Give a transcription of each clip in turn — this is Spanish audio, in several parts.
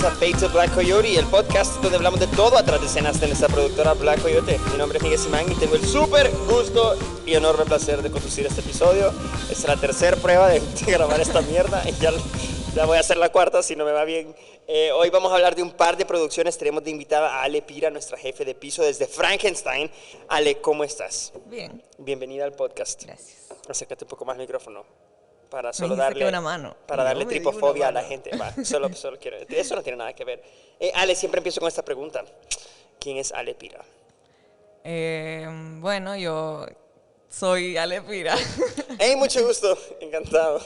bienvenidos a Fate of Black Coyote, el podcast donde hablamos de todo atrás de escenas de nuestra productora Black Coyote. Mi nombre es Miguel Simán y tengo el súper gusto y enorme placer de conducir este episodio. Esta es la tercera prueba de grabar esta mierda y ya voy a hacer la cuarta si no me va bien. Hoy vamos a hablar de un par de producciones. Tenemos de invitada a Ale Pira, nuestra jefe de piso desde Frankenstein. Ale, ¿cómo estás? Bien. Bienvenida al podcast. Gracias. Acércate un poco más al micrófono. Para solo una mano. Para darle tripofobia a la gente. Va, solo quiero. Eso no tiene nada que ver. Ale, siempre empiezo con esta pregunta. ¿Quién es Ale Pira? Bueno, yo soy Ale Pira. Hey, mucho gusto. Encantado.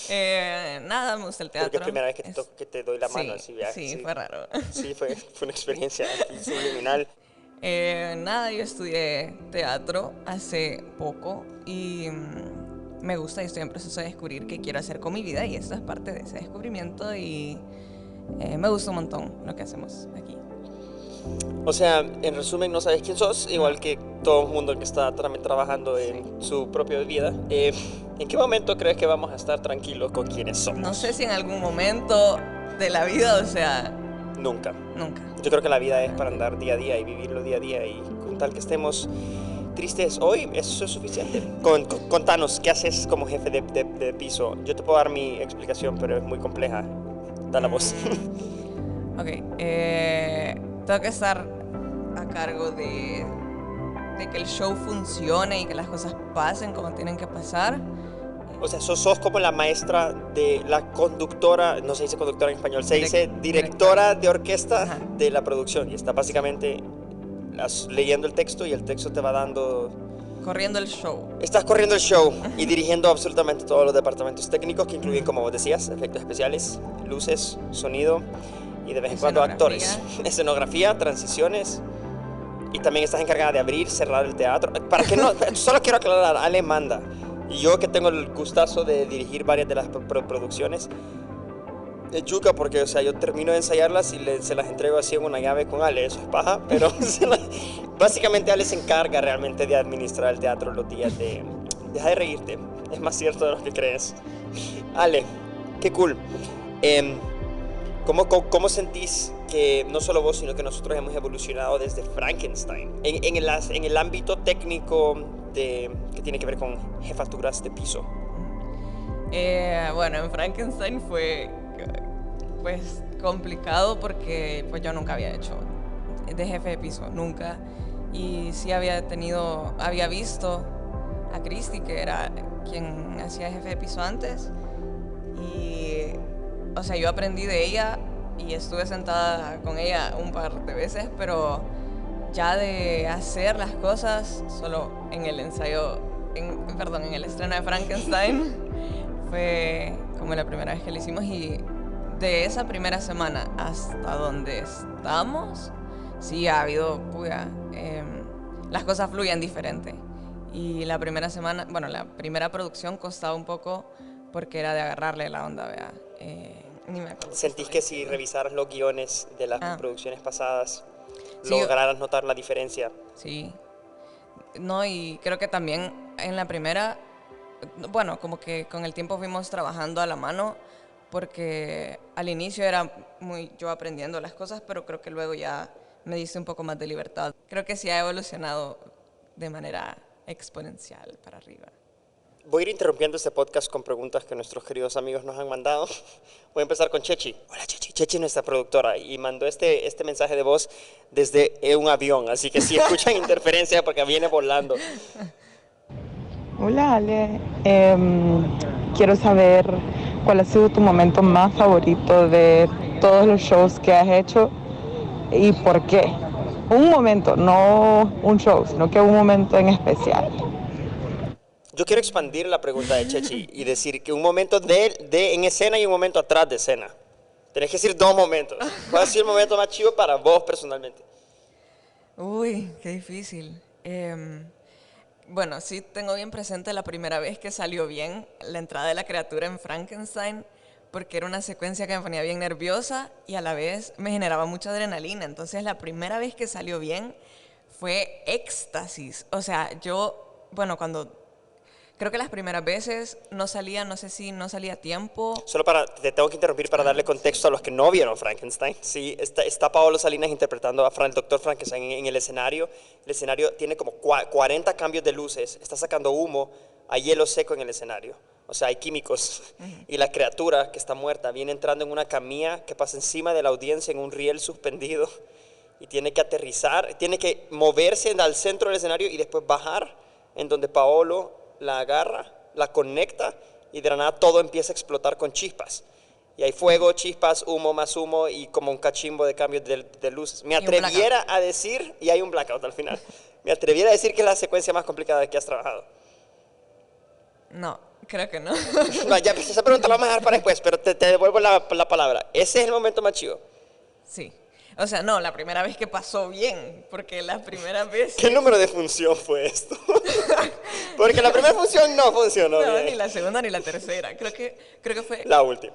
Nada, me gusta el teatro. Creo que es la primera vez que te doy la mano. Sí, Viaje, sí, fue raro. Sí, fue una experiencia subliminal. Nada, yo estudié teatro hace poco y me gusta y estoy en proceso de descubrir qué quiero hacer con mi vida y esto es parte de ese descubrimiento y me gusta un montón lo que hacemos aquí. O sea, en resumen, no sabes quién sos, igual que todo el mundo que está también trabajando en su propia vida. ¿En qué momento crees que vamos a estar tranquilos con quiénes somos? No sé si en algún momento de la vida, o sea... Nunca. Nunca. Yo creo que la vida es para andar día a día y vivirlo día a día y con tal que estemos tristes hoy, eso es suficiente. Contanos, ¿qué haces como jefe de piso? Yo te puedo dar mi explicación, pero es muy compleja. Da la voz. Ok, tengo que estar a cargo de que el show funcione y que las cosas pasen como tienen que pasar. O sea, sos como la maestra de la conductora, no se dice conductora en español, se dice directora de orquesta. Ajá. De la producción. Y está básicamente leyendo el texto y el texto te va dando... Corriendo el show. Estás corriendo el show y dirigiendo absolutamente todos los departamentos técnicos que incluyen, como vos decías, efectos especiales, luces, sonido y de vez en cuando actores. Escenografía, transiciones. Y también estás encargada de abrir, cerrar el teatro. Para que no, solo quiero aclarar, Ale manda. Y yo que tengo el gustazo de dirigir varias de las producciones, es yuca porque, o sea, yo termino de ensayarlas y se las entrego así en una llave con Ale, eso es paja, pero básicamente Ale se encarga realmente de administrar el teatro los días de... Deja de reírte, es más cierto de lo que crees. Ale, qué cool. ¿Cómo sentís que no solo vos, sino que nosotros hemos evolucionado desde Frankenstein? En el ámbito técnico que tiene que ver con jefaturas de piso. Bueno, en Frankenstein fue pues complicado porque pues yo nunca había hecho de jefe de piso, nunca. Y sí había visto a Christy, que era quien hacía jefe de piso antes. Y, o sea, yo aprendí de ella y estuve sentada con ella un par de veces, pero ya de hacer las cosas solo en el ensayo, en el estreno de Frankenstein fue como la primera vez que lo hicimos y de esa primera semana hasta donde estamos, sí ha habido, las cosas fluyen diferente. Y la primera semana, bueno, la primera producción costaba un poco porque era de agarrarle la onda, ¿vea? Ni me acuerdo. ¿Sentís que si revisaras los guiones de las producciones pasadas, lograras notar la diferencia? Sí. No, y creo que también en la primera, bueno, como que con el tiempo fuimos trabajando a la mano, porque al inicio era muy yo aprendiendo las cosas, pero creo que luego ya me diste un poco más de libertad. Creo que sí ha evolucionado de manera exponencial para arriba. Voy a ir interrumpiendo este podcast con preguntas que nuestros queridos amigos nos han mandado. Voy a empezar con Chechi. Hola Chechi. Chechi es nuestra productora y mandó este mensaje de voz desde un avión, así que si escuchan interferencia porque viene volando. Hola Ale, quiero saber cuál ha sido tu momento más favorito de todos los shows que has hecho y por qué. Un momento, no un show, sino que un momento en especial. Yo quiero expandir la pregunta de Chechi y decir que un momento en escena y un momento atrás de escena. Tenés que decir dos momentos. ¿Cuál ha sido el momento más chivo para vos personalmente? Uy, qué difícil. Bueno, sí tengo bien presente la primera vez que salió bien la entrada de la criatura en Frankenstein, porque era una secuencia que me ponía bien nerviosa y a la vez me generaba mucha adrenalina. Entonces la primera vez que salió bien fue éxtasis. O sea, yo, bueno, cuando creo que las primeras veces no salía, no sé si no salía a tiempo. Solo te tengo que interrumpir para darle contexto a los que no vieron Frankenstein. Sí, está Paolo Salinas interpretando a el doctor Frankenstein en el escenario. El escenario tiene como 40 cambios de luces, está sacando humo, hay hielo seco en el escenario. O sea, hay químicos. Y la criatura que está muerta viene entrando en una camilla que pasa encima de la audiencia en un riel suspendido y tiene que aterrizar, tiene que moverse al centro del escenario y después bajar en donde Paolo la agarra, la conecta y de la nada todo empieza a explotar con chispas. Y hay fuego, chispas, humo, más humo y como un cachimbo de cambios de luces. Me atreviera a decir, y hay un blackout al final, me atreviera a decir que es la secuencia más complicada que has trabajado. No, creo que no. No, ya, pues esa pregunta la vamos a dejar para después, pero te devuelvo la palabra. ¿Ese es el momento más chido? Sí. O sea, no, la primera vez que pasó bien, porque la primera vez... ¿Qué número de función fue esto? Porque la primera función no funcionó bien. Ni la segunda ni la tercera. Creo que fue... La última.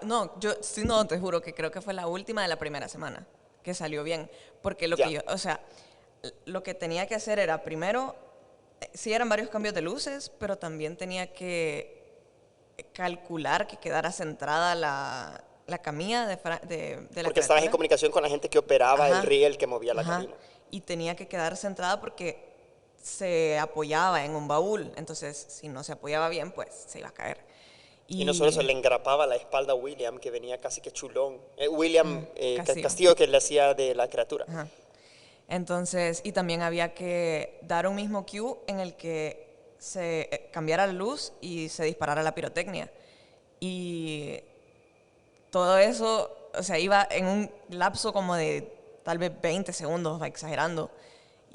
No, te juro que creo que fue la última de la primera semana que salió bien. Porque lo que tenía que hacer era, primero, sí eran varios cambios de luces, pero también tenía que calcular que quedara centrada la camilla de la porque estabas en comunicación con la gente que operaba el riel que movía la cabina. Y tenía que quedar centrada porque se apoyaba en un baúl. Entonces, si no se apoyaba bien, pues se iba a caer. Y no solo eso, le engrapaba la espalda a William, que venía casi que chulón. William Castillo, que le hacía de la criatura. Ajá. Entonces, y también había que dar un mismo cue en el que se cambiara la luz y se disparara la pirotecnia. Y todo eso, o sea, iba en un lapso como de tal vez 20 segundos, exagerando.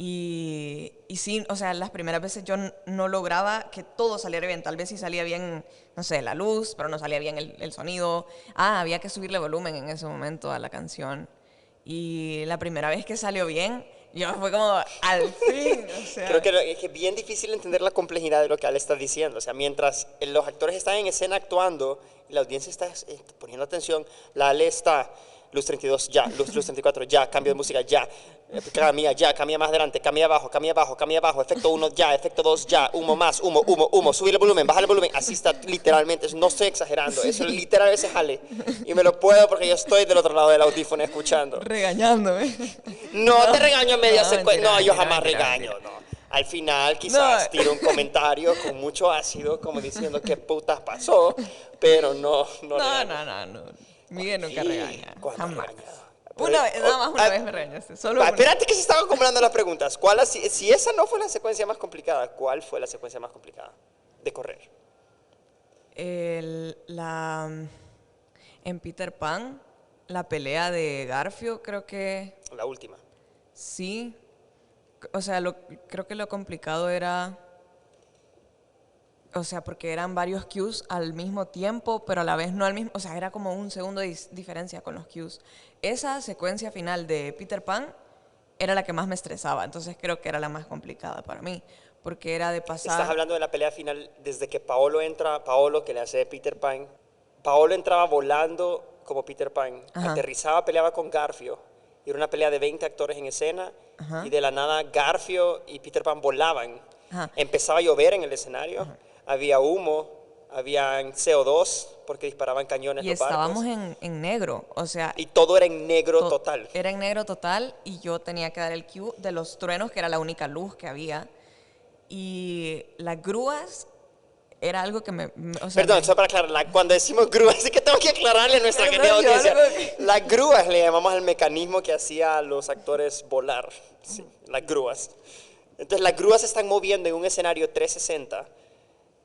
Y sí, o sea, las primeras veces yo no lograba que todo saliera bien. Tal vez sí salía bien, no sé, la luz, pero no salía bien el sonido. Había que subirle volumen en ese momento a la canción. Y la primera vez que salió bien, yo fue como, al fin, o sea... Creo que es bien difícil entender la complejidad de lo que Ale está diciendo. O sea, mientras los actores están en escena actuando y la audiencia está poniendo atención, la Ale está, luz 32, ya, luz 34, ya, cambio de música, ya, cambia, ya, cambia más adelante, cambia abajo, efecto 1, ya, efecto 2, ya, humo más, humo, subir el volumen, bajar el volumen, así está literalmente, no estoy exagerando, eso literal a veces jale, y me lo puedo porque yo estoy del otro lado del audífono escuchando. Regañándome. No te regaño en media secuencia, no, yo jamás regaño, no. Al final quizás tiro un comentario con mucho ácido, como diciendo qué putas pasó, pero no. Miguel nunca regaña, jamás. Pero, nada más una vez me regañaste. Espérate que se estaban acumulando las preguntas. Si esa no fue la secuencia más complicada, ¿cuál fue la secuencia más complicada de correr? En Peter Pan, la pelea de Garfio, creo que... La última. Sí. O sea, creo que lo complicado era... O sea, porque eran varios cues al mismo tiempo, pero a la vez no al mismo... O sea, era como un segundo de diferencia con los cues. Esa secuencia final de Peter Pan era la que más me estresaba. Entonces creo que era la más complicada para mí. Porque era de pasar... Estás hablando de la pelea final desde que Paolo que le hace de Peter Pan. Paolo entraba volando como Peter Pan. Ajá. Aterrizaba, peleaba con Garfio. Y era una pelea de 20 actores en escena. Ajá. Y de la nada Garfio y Peter Pan volaban. Ajá. Empezaba a llover en el escenario. Ajá. Había humo, había CO2 porque disparaban cañones los barcos. Y estábamos en negro, o sea... Y todo era en negro total. Era en negro total y yo tenía que dar el cue de los truenos, que era la única luz que había. Y las grúas era algo que Perdón, solo para aclarar, cuando decimos grúas, es que tengo que aclararle a nuestra querida audiencia. Las grúas le llamamos al mecanismo que hacía a los actores volar. Sí, las grúas. Entonces las grúas se están moviendo en un escenario 360.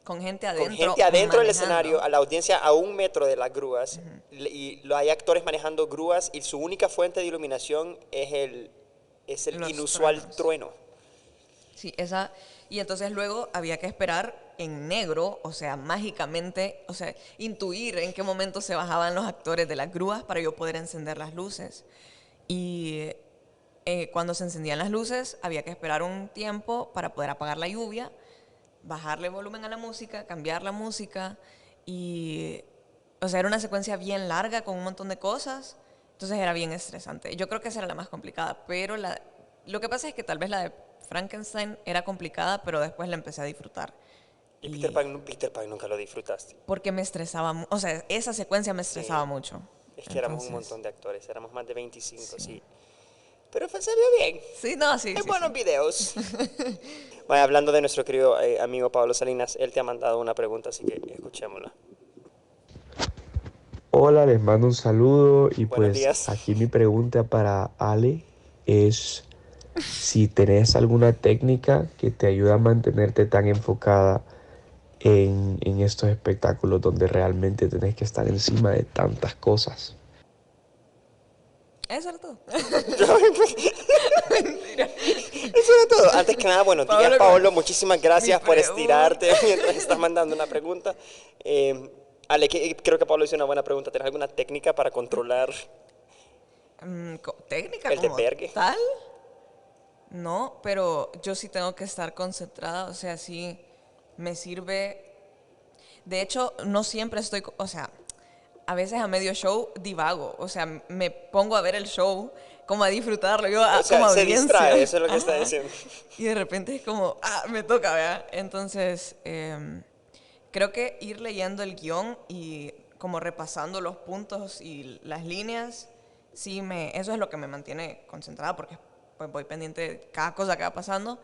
Con gente adentro. Con gente adentro del escenario, a la audiencia a 1 metro de las grúas. Y hay actores manejando grúas y su única fuente de iluminación es el inusual trueno. Sí, y entonces luego había que esperar en negro, o sea, mágicamente, o sea, intuir en qué momento se bajaban los actores de las grúas para yo poder encender las luces. Y cuando se encendían las luces, había que esperar un tiempo para poder apagar la lluvia, bajarle volumen a la música, cambiar la música y, o sea, era una secuencia bien larga con un montón de cosas, entonces era bien estresante. Yo creo que esa era la más complicada, pero lo que pasa es que tal vez la de Frankenstein era complicada, pero después la empecé a disfrutar, Y Peter Pan nunca lo disfrutaste. Porque me estresaba, o sea, esa secuencia me estresaba mucho. Es que éramos un montón de actores, éramos más de 25, sí. Pero se vio bien. Sí, no, sí. Hay buenos videos. Bueno, hablando de nuestro querido amigo Pablo Salinas, él te ha mandado una pregunta, así que escuchémosla. Hola, les mando un saludo y Buenos pues días. aquí mi pregunta para Ale es si tenés alguna técnica que te ayuda a mantenerte tan enfocada en estos espectáculos donde realmente tenés que estar encima de tantas cosas. Eso era todo. Mentira. Eso era todo. Antes que nada, buenos días, Paolo. Muchísimas gracias por estirarte mientras estás mandando una pregunta. Ale, creo que Pablo hizo una buena pregunta. ¿Tienes alguna técnica para controlar ¿Técnica el como desvergue? tal? No, pero yo sí tengo que estar concentrada, o sea, sí me sirve. De hecho, no siempre estoy, o sea, a veces a medio show divago, o sea, me pongo a ver el show, como a disfrutarlo, yo O sea, como se audiencia. distrae, eso es lo que Ajá. está diciendo. Y de repente es como, me toca, ¿verdad? Entonces, creo que ir leyendo el guión y como repasando los puntos y las líneas, sí eso es lo que me mantiene concentrada, porque pues voy pendiente de cada cosa que va pasando,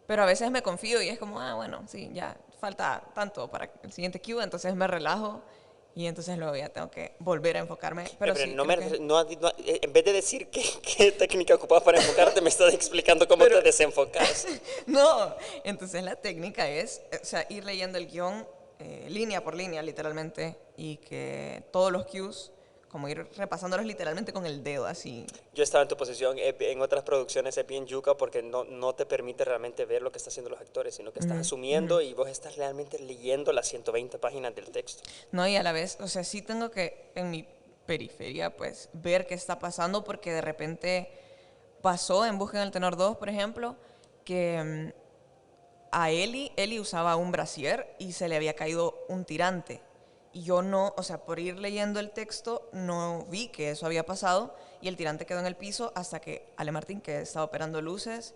pero a veces me confío y es como, bueno, sí, ya falta tanto para el siguiente cue, entonces me relajo y entonces luego ya tengo que volver a enfocarme. Pero sí, en vez de decir qué técnica ocupas para enfocarte, me estás explicando cómo te desenfocas. No, entonces la técnica es, o sea, ir leyendo el guión línea por línea, literalmente, y que todos los cues, como ir repasándolos literalmente con el dedo, así. Yo estaba en tu posición, en otras producciones es bien yuca porque no te permite realmente ver lo que están haciendo los actores, sino que estás asumiendo y vos estás realmente leyendo las 120 páginas del texto. No, y a la vez, o sea, sí tengo que, en mi periferia, pues, ver qué está pasando, porque de repente pasó en Busca en el Tenor 2, por ejemplo, que a Eli usaba un brasier y se le había caído un tirante. Y yo no, o sea, por ir leyendo el texto, no vi que eso había pasado y el tirante quedó en el piso hasta que Ale Martín, que estaba operando luces,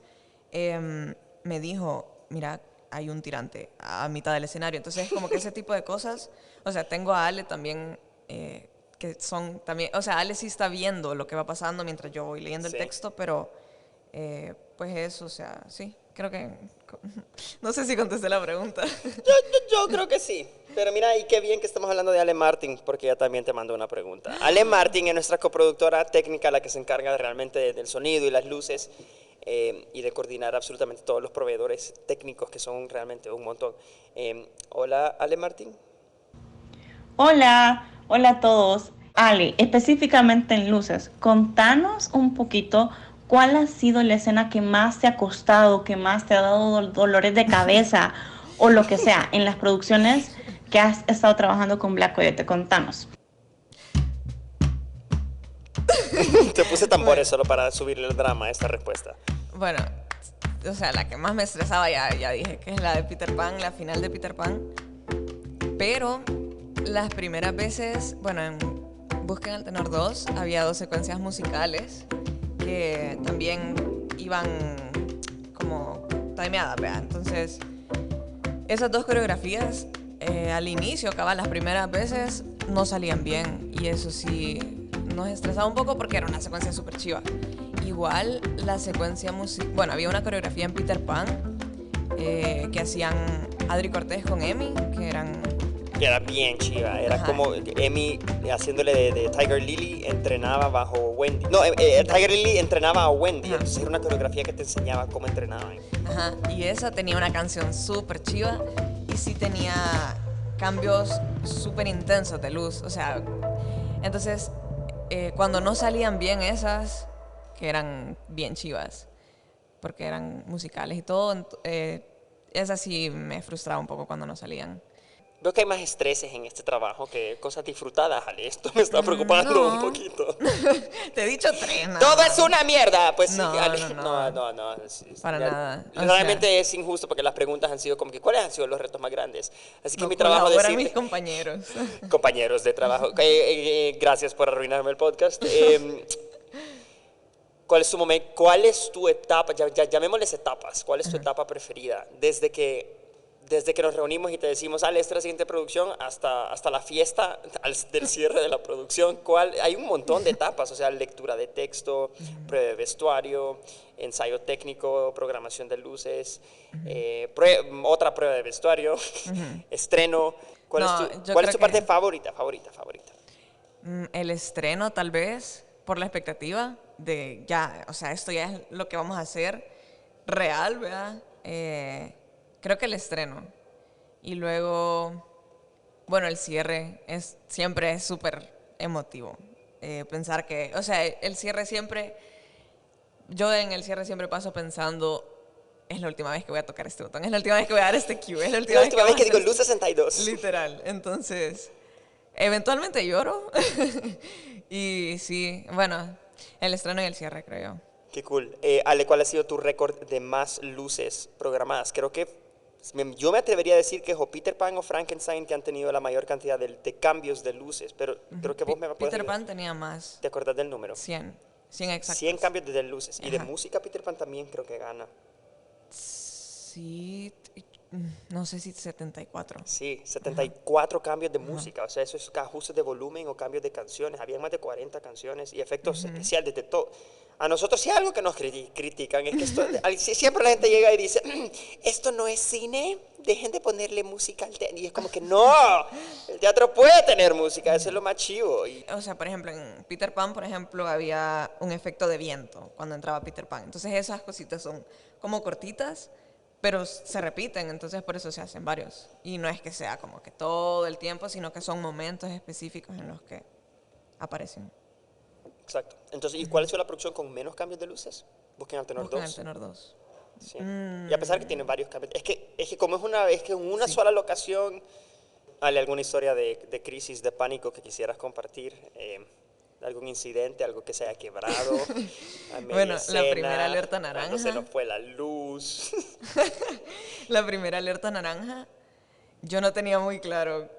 me dijo, mira, hay un tirante a mitad del escenario. Entonces, como que ese tipo de cosas, o sea, tengo a Ale también, que son también, o sea, Ale sí está viendo lo que va pasando mientras yo voy leyendo el texto, pero pues eso, o sea, sí, creo que, no sé si contesté la pregunta. Yo creo que sí. Pero mira, y qué bien que estamos hablando de Ale Martin, porque ella también te mandó una pregunta. Ale Martin es nuestra coproductora técnica, la que se encarga realmente del sonido y las luces y de coordinar absolutamente todos los proveedores técnicos, que son realmente un montón. Hola, Ale Martin. Hola a todos. Ale, específicamente en luces, contanos un poquito cuál ha sido la escena que más te ha costado, que más te ha dado dolores de cabeza o lo que sea en las producciones que has estado trabajando con Black Coyote. Contanos. Te puse tambores solo para subirle el drama a esta respuesta. Bueno, o sea, la que más me estresaba ya dije que es la de Peter Pan, la final de Peter Pan. Pero las primeras veces, bueno, en Busca en el Tenor 2 había 2 secuencias musicales que también iban como timeadas, ¿verdad? Entonces, esas 2 coreografías al inicio, las primeras veces no salían bien y eso sí nos estresaba un poco porque era una secuencia súper chiva. Igual la secuencia bueno, había una coreografía en Peter Pan que hacían Adri Cortés con Emi, que era bien chiva, era Ajá. como Emi haciéndole de Tiger Lily entrenaba bajo Wendy. No, Tiger Lily entrenaba a Wendy, Ajá. entonces era una coreografía que te enseñaba cómo entrenaban. Ajá, y esa tenía una canción súper chiva y sí tenía cambios súper intensos de luz, o sea, entonces cuando no salían bien esas, que eran bien chivas, porque eran musicales y todo, esas sí me frustraba un poco cuando no salían. Veo que hay más estreses en este trabajo que cosas disfrutadas, Ale. Esto me está preocupando No. un poquito. Te he dicho 3, nada ¡Todo más. es una mierda! Pues No, sí, Ale. no. No. Para nada. O Realmente sea, es injusto porque las preguntas han sido como que ¿cuáles han sido los retos más grandes? Así que no mi trabajo es colaboran decirle... mis compañeros. Compañeros de trabajo. Gracias por arruinarme el podcast. ¿Cuál es tu momento? ¿Cuál es tu etapa? Llamémosles etapas. ¿Cuál es tu etapa preferida? Desde desde que nos reunimos y te decimos, Ale, esta es la siguiente producción, hasta la fiesta del cierre de la producción, hay un montón de etapas, o sea, lectura de texto, prueba de vestuario, ensayo técnico, programación de luces, otra prueba de vestuario, estreno. ¿Cuál es tu parte favorita? El estreno, tal vez, por la expectativa de ya, o sea, esto ya es lo que vamos a hacer real, ¿verdad? Creo que el estreno. Y luego, bueno, el cierre siempre es súper emotivo. Pensar que, o sea, el cierre siempre, yo en el cierre siempre paso pensando, es la última vez que voy a tocar este botón, es la última vez que voy a dar este cue, es la última vez que digo Luz 62. Literal, entonces, eventualmente lloro. Y sí, bueno, el estreno y el cierre, creo yo. Qué cool. Ale, ¿cuál ha sido tu récord de más luces programadas? Creo que yo me atrevería a decir que o Peter Pan o Frankenstein que han tenido la mayor cantidad de cambios de luces, pero creo que vos me puedes Peter Pan tenía más. ¿Te acordás del número? 100 exactos. 100 cambios de luces. Y de música Peter Pan también creo que gana. Sí, no sé si 74. Sí, 74 cambios de música. O sea, eso es ajustes de volumen o cambios de canciones. Había más de 40 canciones y efectos especiales de todo. A nosotros sí algo que nos critican es que siempre la gente llega y dice, esto no es cine, dejen de ponerle música al teatro. Y es como que no, el teatro puede tener música, eso es lo más chivo. O sea, por ejemplo, en Peter Pan, por ejemplo, había un efecto de viento cuando entraba Peter Pan. Entonces esas cositas son como cortitas, pero se repiten, entonces por eso se hacen varios. Y no es que sea como que todo el tiempo, sino que son momentos específicos en los que aparecen. Exacto. Entonces, ¿y cuál es la producción con menos cambios de luces? Busquen al tenor 2. Busquen al tenor 2. Sí. Y a pesar que tienen varios cambios. Es que como es que en una sola locación, ¿hay alguna historia de crisis, de pánico que quisieras compartir? ¿Algún incidente, algo que se haya quebrado? Bueno, la primera alerta naranja. Cuando se nos fue la luz. La primera alerta naranja. Yo no tenía muy claro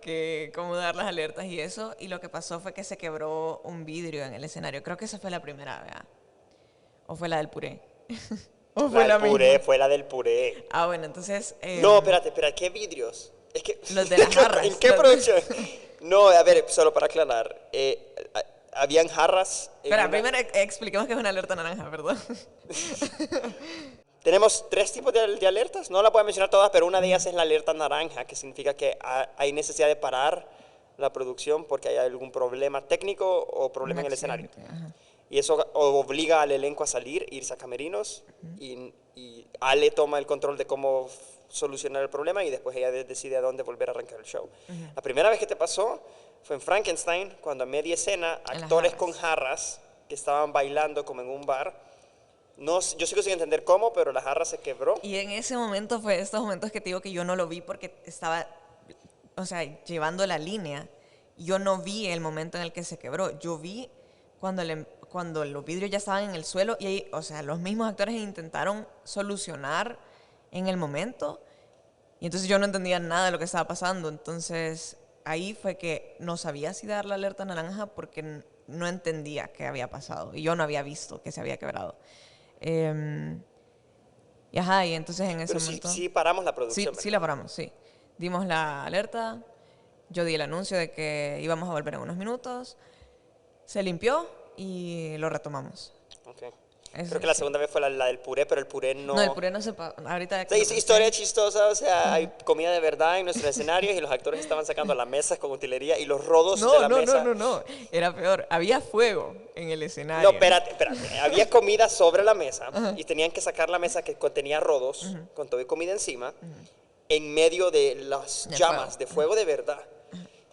cómo dar las alertas y eso, y lo que pasó fue que se quebró un vidrio en el escenario. Creo que esa fue la primera, ¿verdad? ¿O fue la del puré? ¿O fue la misma? Fue la del puré. Ah, bueno, entonces... No, espérate, ¿qué vidrios? Es que... Los de las jarras. ¿En qué producción? No, a ver, solo para aclarar. Habían jarras... Espera, primero expliquemos qué es una alerta naranja, perdón. Tenemos 3 tipos de alertas, no la puedo mencionar todas, pero una de ellas es la alerta naranja, que significa que hay necesidad de parar la producción porque hay algún problema técnico o problema en el escenario. Y eso obliga al elenco a salir, irse a camerinos, y Ale toma el control de cómo solucionar el problema y después ella decide a dónde volver a arrancar el show. La primera vez que te pasó fue en Frankenstein, cuando a media escena, actores con jarras que estaban bailando como en un bar. No, yo sigo sin entender cómo, pero la jarra se quebró. Y en ese momento fue estos momentos que te digo que yo no lo vi porque estaba, o sea, llevando la línea. Yo no vi el momento en el que se quebró. Yo vi cuando los vidrios ya estaban en el suelo y ahí, o sea, los mismos actores intentaron solucionar en el momento. Y entonces yo no entendía nada de lo que estaba pasando. Entonces ahí fue que no sabía si dar la alerta naranja porque no entendía qué había pasado. Y yo no había visto que se había quebrado. Y entonces en ese momento... Sí paramos la producción. Sí la paramos, sí. Dimos la alerta, yo di el anuncio de que íbamos a volver en unos minutos, se limpió y lo retomamos. Okay. Creo que la segunda vez fue la del puré, pero el puré no... No, el puré no se... Ahorita... Historia chistosa, o sea, hay comida de verdad en nuestros escenarios y los actores estaban sacando las mesas con utilería y los rodos de la mesa... No, era peor. Había fuego en el escenario. No, espérate. Había comida sobre la mesa y tenían que sacar la mesa que contenía rodos, con todo y comida encima, en medio de las llamas de fuego de verdad.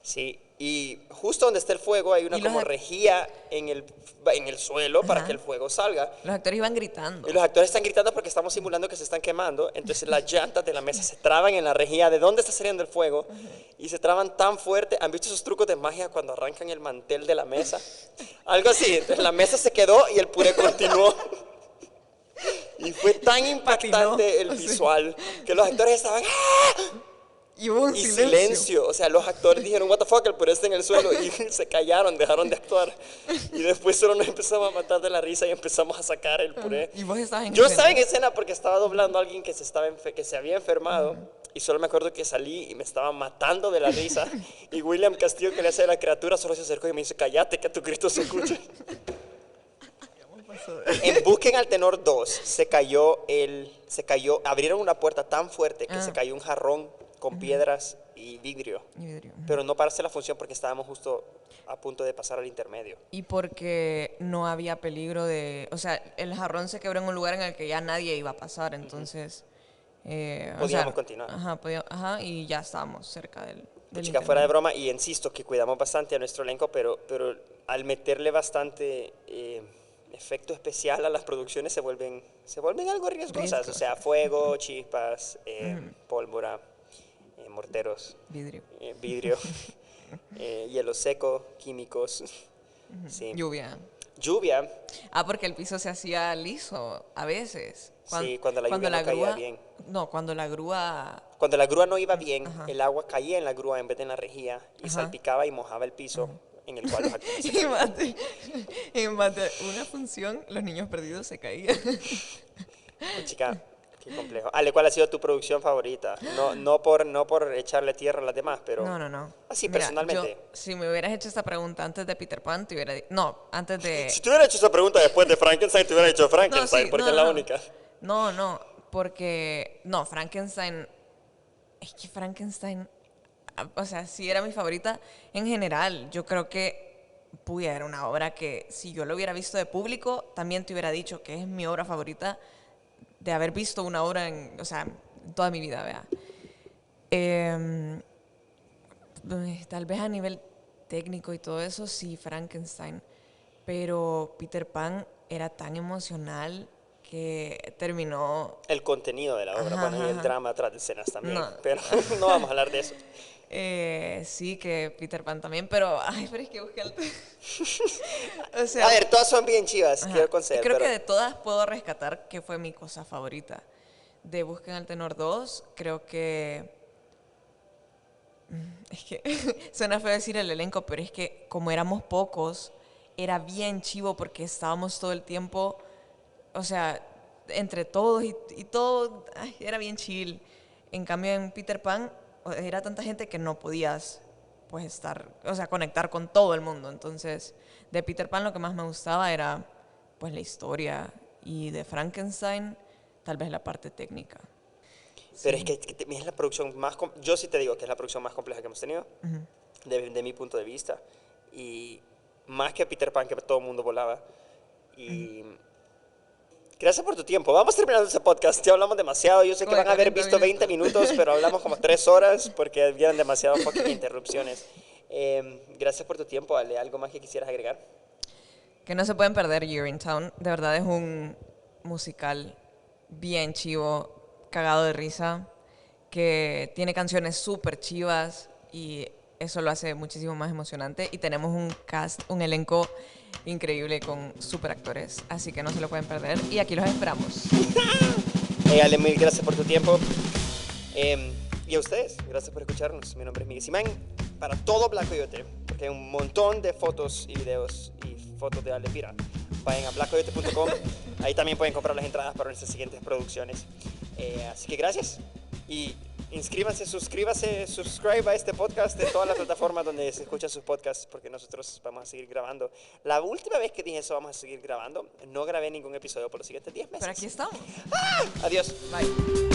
Sí, y justo donde está el fuego hay una como rejilla en el suelo para que el fuego salga. Los actores iban gritando. Y los actores están gritando porque estamos simulando que se están quemando. Entonces las llantas de la mesa se traban en la rejilla de dónde está saliendo el fuego y se traban tan fuerte. ¿Han visto esos trucos de magia cuando arrancan el mantel de la mesa? Algo así. Entonces la mesa se quedó y el puré continuó. Y fue tan impactante el visual que los actores estaban... ¡ah! Y hubo un silencio. O sea, los actores dijeron, what the fuck, el puré está en el suelo. Y se callaron, dejaron de actuar. Y después solo nos empezamos a matar de la risa y empezamos a sacar el puré. ¿Y vos estabas en Yo estaba en escena porque estaba doblando a alguien que se había enfermado. Y solo me acuerdo que salí y me estaba matando de la risa. Y William Castillo, que le hace la criatura, solo se acercó y me dice, cállate que tu grito se escucha. En Busquen al Tenor 2 se cayó, abrieron una puerta tan fuerte que se cayó un jarrón con piedras y vidrio. Pero no para hacer la función porque estábamos justo a punto de pasar al intermedio. Y porque no había peligro de... O sea, el jarrón se quebró en un lugar en el que ya nadie iba a pasar, entonces... podíamos continuar. Ajá, y ya estábamos cerca del Chica, fuera de broma, y insisto que cuidamos bastante a nuestro elenco, pero al meterle bastante efecto especial a las producciones se vuelven algo riesgosas. O sea, fuego, chispas, pólvora, morteros, vidrio hielo seco, químicos. Sí. Lluvia. Porque el piso se hacía liso a veces. Cuando la lluvia no caía bien. No, cuando la grúa... Cuando la grúa no iba bien, el agua caía en la grúa en vez de en la rejilla y salpicaba y mojaba el piso en el cual los actores se caían. En una función, los niños perdidos se caían. Chica, qué complejo. Ale, ¿cuál ha sido tu producción favorita? No por echarle tierra a las demás, pero... No. Así, Mira, personalmente. Si me hubieras hecho esta pregunta antes de Peter Pan, te hubiera dicho... No, antes de... Si te hubiera hecho esa pregunta después de Frankenstein, te hubiera dicho Frankenstein, porque es la única. No, porque... No, Frankenstein... Es que Frankenstein... O sea, sí era mi favorita en general. Yo creo que era una obra que si yo lo hubiera visto de público, también te hubiera dicho que es mi obra favorita de haber visto una obra en toda mi vida, vea. Tal vez a nivel técnico y todo eso, sí, Frankenstein. Pero Peter Pan era tan emocional que terminó... El contenido de la obra, y el drama atrás de escenas también. Pero no vamos a hablar de eso. Sí, que Peter Pan también, pero es que busqué el... O sea, a ver, todas son bien chivas, quiero conceder. Creo que de todas puedo rescatar que fue mi cosa favorita. De Busquen al Tenor 2, creo que... Es que suena feo decir el elenco, pero es que como éramos pocos, era bien chivo porque estábamos todo el tiempo, o sea, entre todos y todo, era bien chill. En cambio en Peter Pan era tanta gente que no podías pues estar, o sea, conectar con todo el mundo. Entonces, de Peter Pan lo que más me gustaba era pues la historia, y de Frankenstein tal vez la parte técnica. Pero es que es la producción más... Yo sí te digo que es la producción más compleja que hemos tenido, de mi punto de vista. Y más que Peter Pan, que todo el mundo volaba. Y... Gracias por tu tiempo. Vamos terminando este podcast. Ya hablamos demasiado. Yo sé que van a haber visto 20 minutos, pero hablamos como 3 horas porque habían demasiado fucking interrupciones. Gracias por tu tiempo, Ale. ¿Algo más que quisieras agregar? Que no se pueden perder Urinetown. De verdad es un musical bien chivo, cagado de risa, que tiene canciones súper chivas y eso lo hace muchísimo más emocionante. Y tenemos un cast, un elenco increíble con súper actores, así que no se lo pueden perder y aquí los esperamos. Ale, mil gracias por tu tiempo. Y a ustedes, gracias por escucharnos. Mi nombre es Miguel Simán. Para todo Black Coyote, porque hay un montón de fotos y videos y fotos de Ale Pira. Vayan a blackcoyote.com. Ahí también pueden comprar las entradas para nuestras siguientes producciones. Así que gracias. Y inscríbanse, subscribe a este podcast en todas las plataformas donde se escuchan sus podcasts, porque nosotros vamos a seguir grabando. La última vez que dije eso, vamos a seguir grabando. No grabé ningún episodio por los siguientes 10 meses. Pero aquí estamos. Adiós. Bye.